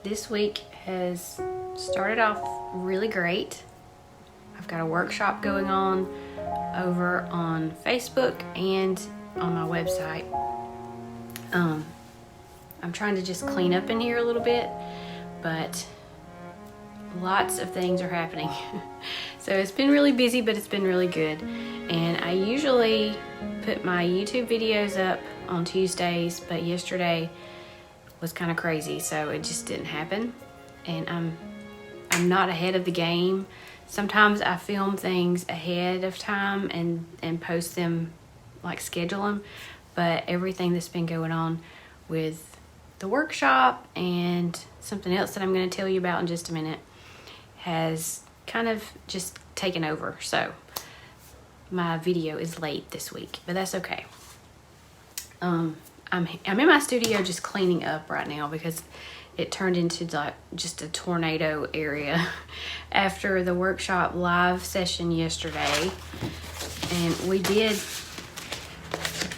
this week has started off really great. I've got a workshop going on over on Facebook and on my website. I'm trying to just clean up in here a little bit, but lots of things are happening. So it's been really busy, but it's been really good. And I usually put my YouTube videos up on Tuesdays, but yesterday was kind of crazy, so it just didn't happen. And I'm not ahead of the game. Sometimes I film things ahead of time and post them, like schedule them, but everything that's been going on with the workshop and something else that I'm going to tell you about in just a minute has kind of just taken over. So my video is late this week, but that's okay. I'm in my studio just cleaning up right now because it turned into like just a tornado area after the workshop live session yesterday. And we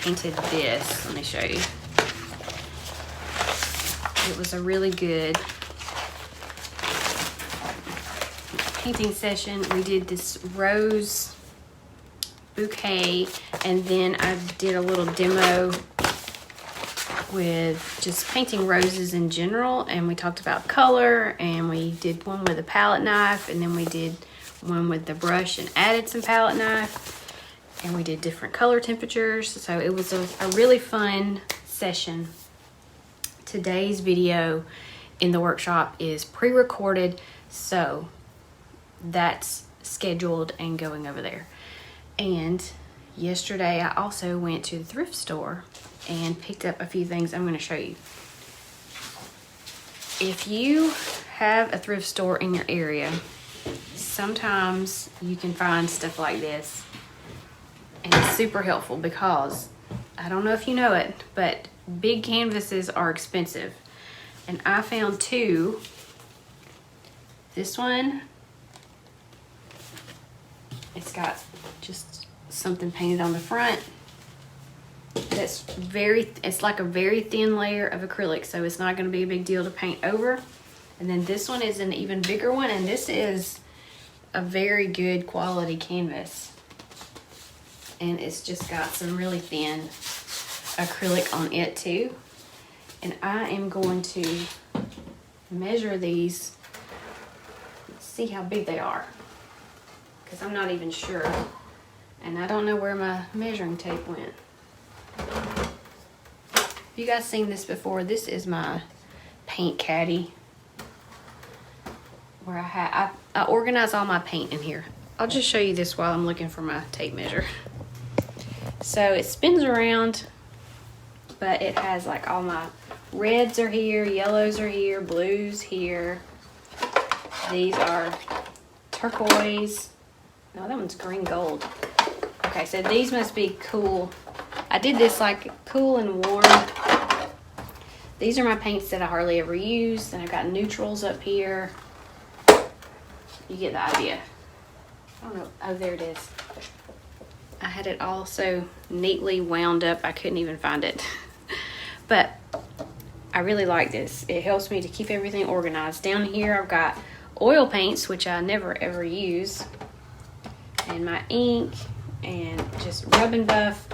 painted this. Let me show you. It was a really good painting session. We did this rose bouquet, and then I did a little demo with just painting roses in general, and we talked about color, and we did one with a palette knife, and then we did one with the brush and added some palette knife, and we did different color temperatures. So it was a really fun session. Today's video in the workshop is pre-recorded, so that's scheduled and going over there. And yesterday I also went to the thrift store and picked up a few things I'm going to show you. If you have a thrift store in your area, sometimes you can find stuff like this, and it's super helpful because I don't know if you know it, but big canvases are expensive. And I found two. This one, it's got just something painted on the front. It's like a very thin layer of acrylic, so it's not going to be a big deal to paint over. And then this one is an even bigger one, and this is a very good quality canvas. And it's just got some really thin acrylic on it too. And I am going to measure these, see how big they are, because I'm not even sure. And I don't know where my measuring tape went. Have you guys seen this before? This is my paint caddy, where I organize all my paint in here. I'll just show you this while I'm looking for my tape measure. So it spins around, but it has like all my reds are here, yellows are here, blues here. These are turquoise. No, that one's green gold. Okay, so these must be cool. I did this like cool and warm. These are my paints that I hardly ever use. And I've got neutrals up here. You get the idea. I don't know. Oh, there it is. I had it all so neatly wound up, I couldn't even find it. But I really like this. It helps me to keep everything organized. Down here I've got oil paints, which I never ever use, and my ink, and just rub and buff,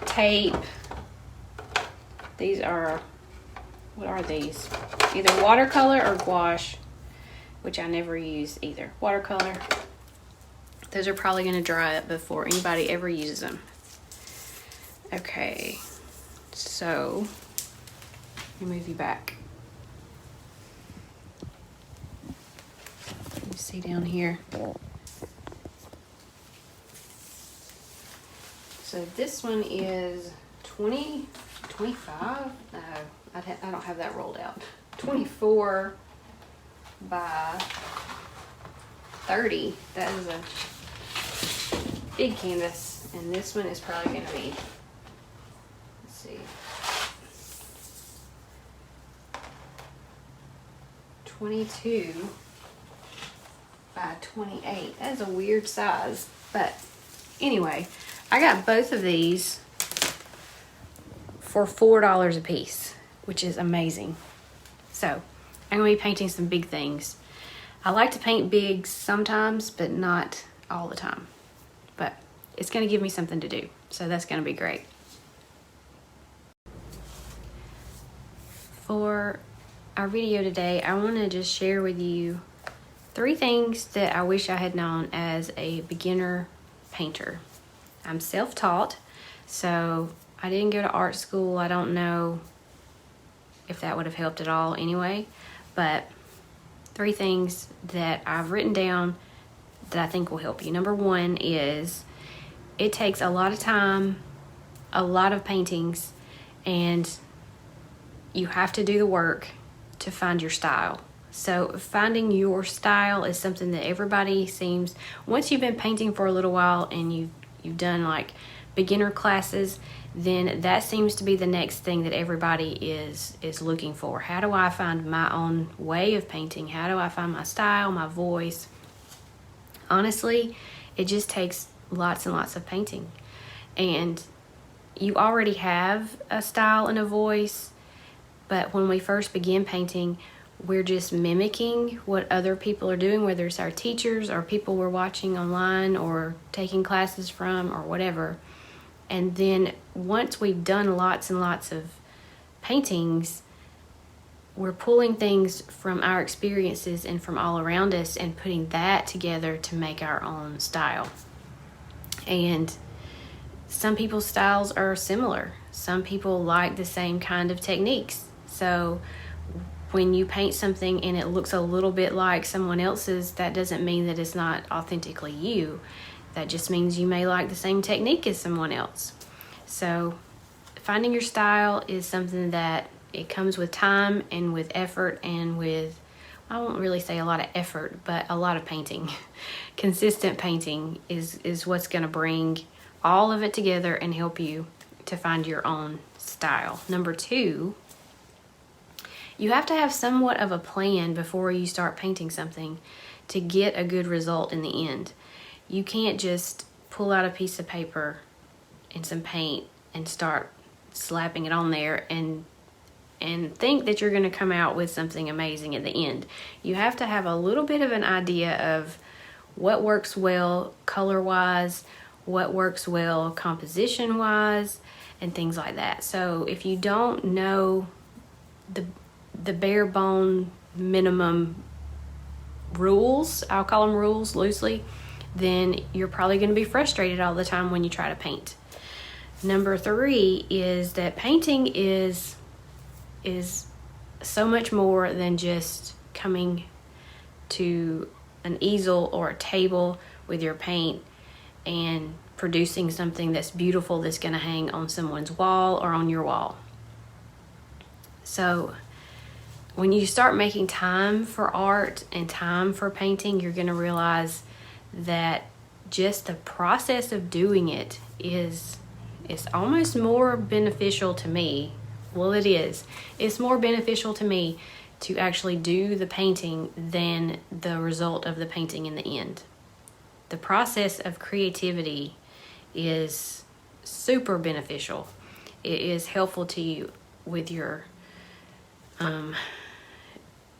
tape. These are, what are these? Either watercolor or gouache, which I never use either. Watercolor. Those are probably going to dry up before anybody ever uses them. Okay, so let me move you back. You see down here. So this one is 25? No, I don't have that rolled out. 24 by 30. That is a big canvas, and this one is probably going to be, let's see, 22 by 28. That is a weird size, but anyway, I got both of these for $4 a piece, which is amazing. So I'm going to be painting some big things. I like to paint big sometimes, but not all the time. But it's going to give me something to do, so that's going to be great. For our video today, I want to just share with you 3 things that I wish I had known as a beginner painter. I'm self-taught, so I didn't go to art school. I don't know if that would have helped at all anyway, but 3 things that I've written down that I think will help you. Number 1 is it takes a lot of time, a lot of paintings, and you have to do the work to find your style. So finding your style is something that everybody seems, once you've been painting for a little while and you've done like beginner classes, then that seems to be the next thing that everybody is looking for. How do I find my own way of painting? How do I find my style, my voice? Honestly, it just takes lots and lots of painting. And you already have a style and a voice, but when we first begin painting, we're just mimicking what other people are doing, whether it's our teachers or people we're watching online or taking classes from or whatever. And then once we've done lots and lots of paintings, we're pulling things from our experiences and from all around us and putting that together to make our own style. And some people's styles are similar. Some people like the same kind of techniques. So when you paint something and it looks a little bit like someone else's, that doesn't mean that it's not authentically you. That just means you may like the same technique as someone else. So finding your style is something that it comes with time and with effort and with, I won't really say a lot of effort, but a lot of painting. Consistent painting is what's going to bring all of it together and help you to find your own style. Number 2, you have to have somewhat of a plan before you start painting something to get a good result in the end. You can't just pull out a piece of paper and some paint and start slapping it on there and think that you're going to come out with something amazing at the end. You have to have a little bit of an idea of what works well color-wise, what works well composition-wise, and things like that. So if you don't know the bare bone minimum rules, I'll call them rules loosely, then you're probably going to be frustrated all the time when you try to paint. Number 3 is that painting is so much more than just coming to an easel or a table with your paint and producing something that's beautiful that's going to hang on someone's wall or on your wall. So when you start making time for art and time for painting, you're going to realize that just the process of doing it is almost more beneficial to me. Well, it is. It's more beneficial to me to actually do the painting than the result of the painting in the end. The process of creativity is super beneficial. It is helpful to you with your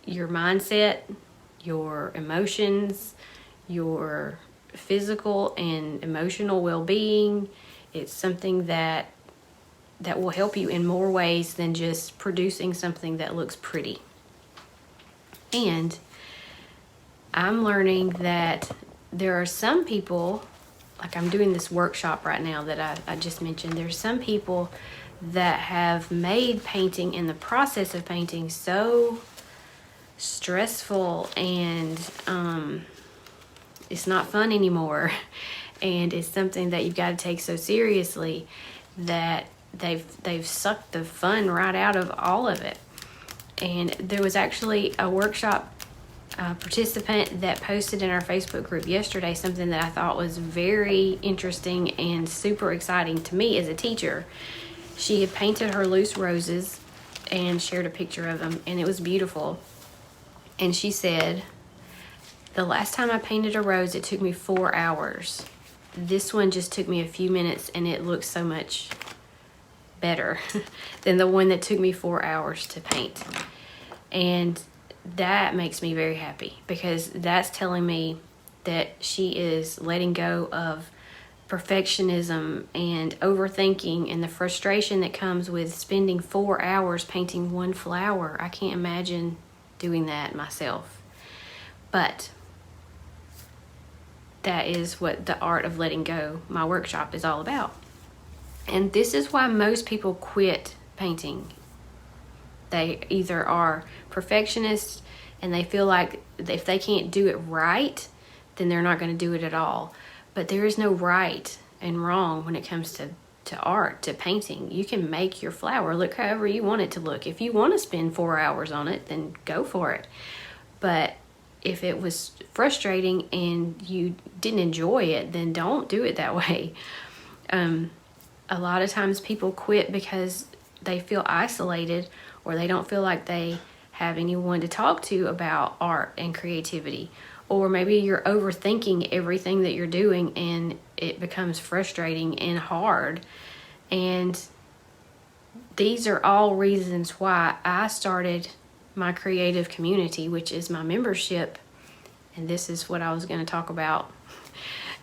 mindset, your emotions, your physical and emotional well-being. It's something that will help you in more ways than just producing something that looks pretty. And I'm learning that there are some people, like I'm doing this workshop right now that I just mentioned, there's some people that have made painting and the process of painting so stressful and it's not fun anymore, and it's something that you've got to take so seriously that they've sucked the fun right out of all of it. And there was actually a workshop participant that posted in our Facebook group yesterday something that I thought was very interesting and super exciting to me as a teacher. She had painted her loose roses and shared a picture of them, and it was beautiful. And she said, the last time I painted a rose, it took me 4 hours. This one just took me a few minutes, and it looks so much better than the one that took me 4 hours to paint. And that makes me very happy, because that's telling me that she is letting go of perfectionism and overthinking and the frustration that comes with spending 4 hours painting one flower. I can't imagine doing that myself. But that is what the art of letting go, my workshop, is all about. And this is why most people quit painting. They either are perfectionists and they feel like if they can't do it right, then they're not going to do it at all. But there is no right and wrong when it comes to art, to painting. You can make your flower look however you want it to look. If you want to spend 4 hours on it, then go for it. But if it was frustrating and you didn't enjoy it, then don't do it that way. A lot of times people quit because they feel isolated, or they don't feel like they have anyone to talk to about art and creativity. Or maybe you're overthinking everything that you're doing and it becomes frustrating and hard. And these are all reasons why I started my creative community, which is my membership. And this is what I was going to talk about.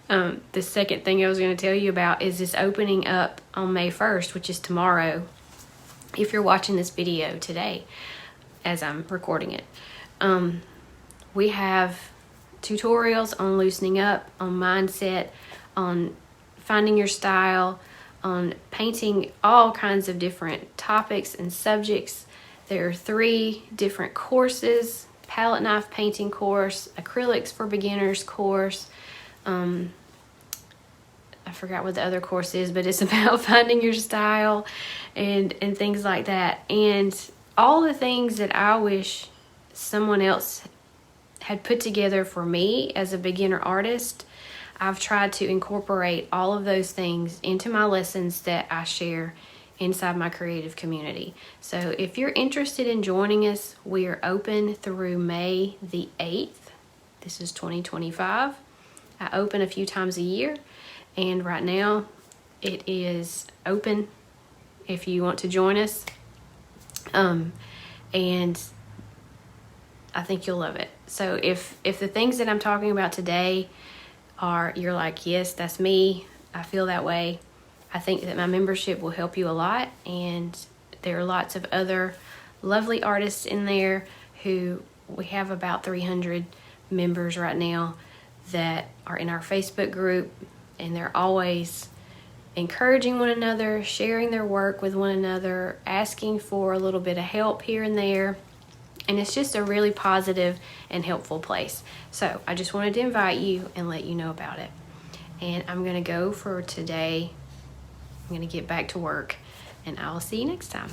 The second thing I was going to tell you about is this opening up on May 1st, which is tomorrow, if you're watching this video today as I'm recording it. We have tutorials on loosening up, on mindset, on finding your style, on painting all kinds of different topics and subjects. There are 3 different courses: palette knife painting course, acrylics for beginners course. I forgot what the other course is, but it's about finding your style and things like that. And all the things that I wish someone else had put together for me as a beginner artist, I've tried to incorporate all of those things into my lessons that I share inside my creative community. So if you're interested in joining us, we are open through May the 8th. This is 2025. I open a few times a year, and right now it is open if you want to join us. And I think you'll love it. So if the things that I'm talking about today you're like, yes, that's me, I feel that way, I think that my membership will help you a lot. And there are lots of other lovely artists in there we have about 300 members right now that are in our Facebook group, and they're always encouraging one another, sharing their work with one another, asking for a little bit of help here and there. And it's just a really positive and helpful place. So I just wanted to invite you and let you know about it. And I'm going to go for today. I'm going to get back to work, and I'll see you next time.